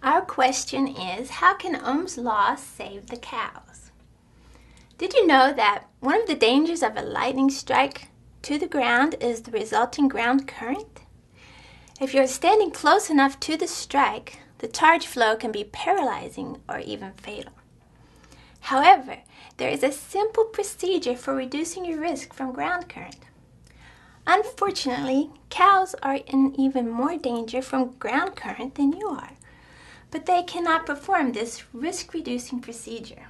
Our question is, how can Ohm's law save the cows? Did you know that one of the dangers of a lightning strike to the ground is the resulting ground current? If you're standing close enough to the strike, the charge flow can be paralyzing or even fatal. However, there is a simple procedure for reducing your risk from ground current. Unfortunately, cows are in even more danger from ground current than you are, but they cannot perform this risk-reducing procedure.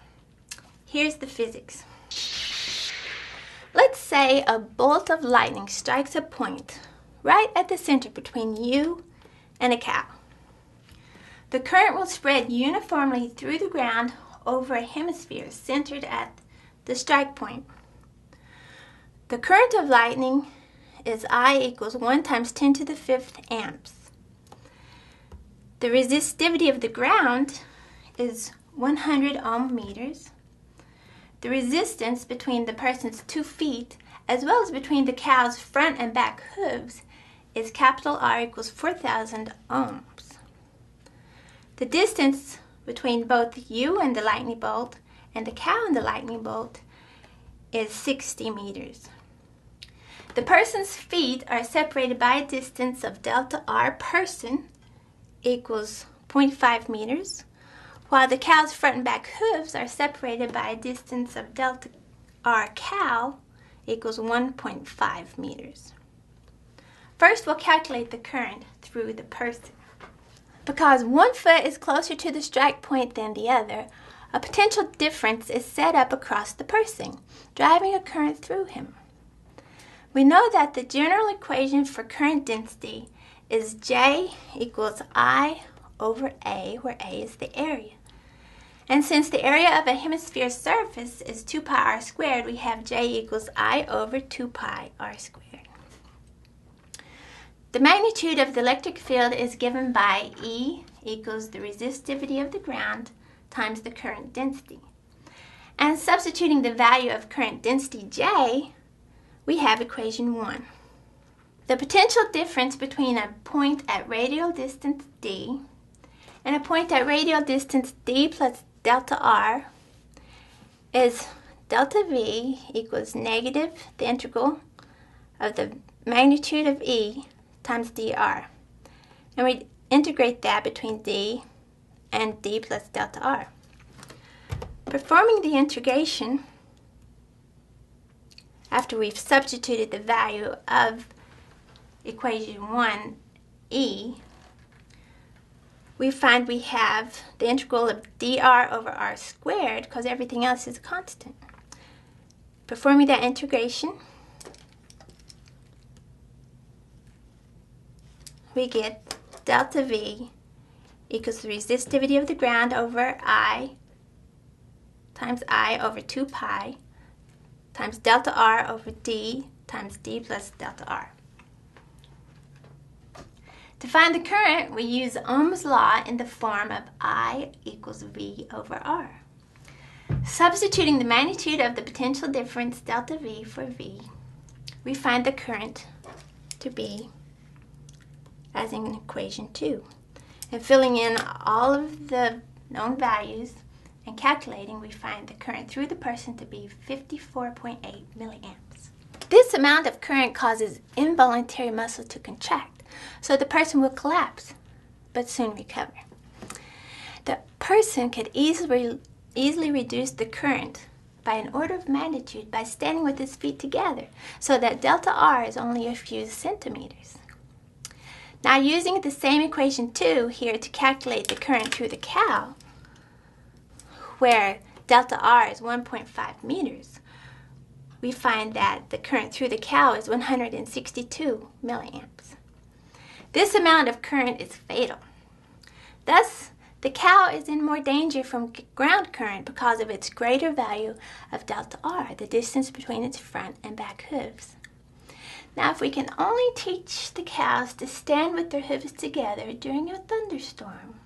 Here's the physics. Let's say a bolt of lightning strikes a point right at the center between you and a cow. The current will spread uniformly through the ground over a hemisphere centered at the strike point. The current of lightning is I equals 1 times 10 to the 5th amps. The resistivity of the ground is 100 ohm meters. The resistance between the person's 2 feet, as well as between the cow's front and back hooves, is capital R equals 4,000 ohms. The distance between both you and the lightning bolt and the cow and the lightning bolt is 60 meters. The person's feet are separated by a distance of delta R person equals 0.5 meters, while the cow's front and back hooves are separated by a distance of delta R cow equals 1.5 meters. First, we'll calculate the current through the person. Because one foot is closer to the strike point than the other, a potential difference is set up across the person, driving a current through him. We know that the general equation for current density is J equals I over A, where A is the area. And since the area of a hemisphere's surface is 2 pi r squared, we have J equals I over 2 pi r squared. The magnitude of the electric field is given by E equals the resistivity of the ground times the current density. And substituting the value of current density J, we have equation 1. The potential difference between a point at radial distance D and a point at radial distance D plus delta R is delta V equals negative the integral of the magnitude of E times dr. And we integrate that between D and D plus delta R. Performing the integration, after we've substituted the value of equation 1e, we find we have the integral of dr over r squared because everything else is constant. Performing that integration, we get delta V equals the resistivity of the ground over I times I over 2 pi times delta R over D times D plus delta R. To find the current, we use Ohm's law in the form of I equals V over R. Substituting the magnitude of the potential difference delta V for V, we find the current to be as in equation 2. And filling in all of the known values and calculating, we find the current through the person to be 54.8 milliamps. This amount of current causes involuntary muscle to contract, so the person will collapse, but soon recover. The person could easily reduce the current by an order of magnitude by standing with his feet together, so that delta R is only a few centimeters. Now, using the same equation 2 here to calculate the current through the cow, where delta R is 1.5 meters, we find that the current through the cow is 162 milliamps. This amount of current is fatal. Thus, the cow is in more danger from ground current because of its greater value of delta R, the distance between its front and back hooves. Now, if we can only teach the cows to stand with their hooves together during a thunderstorm,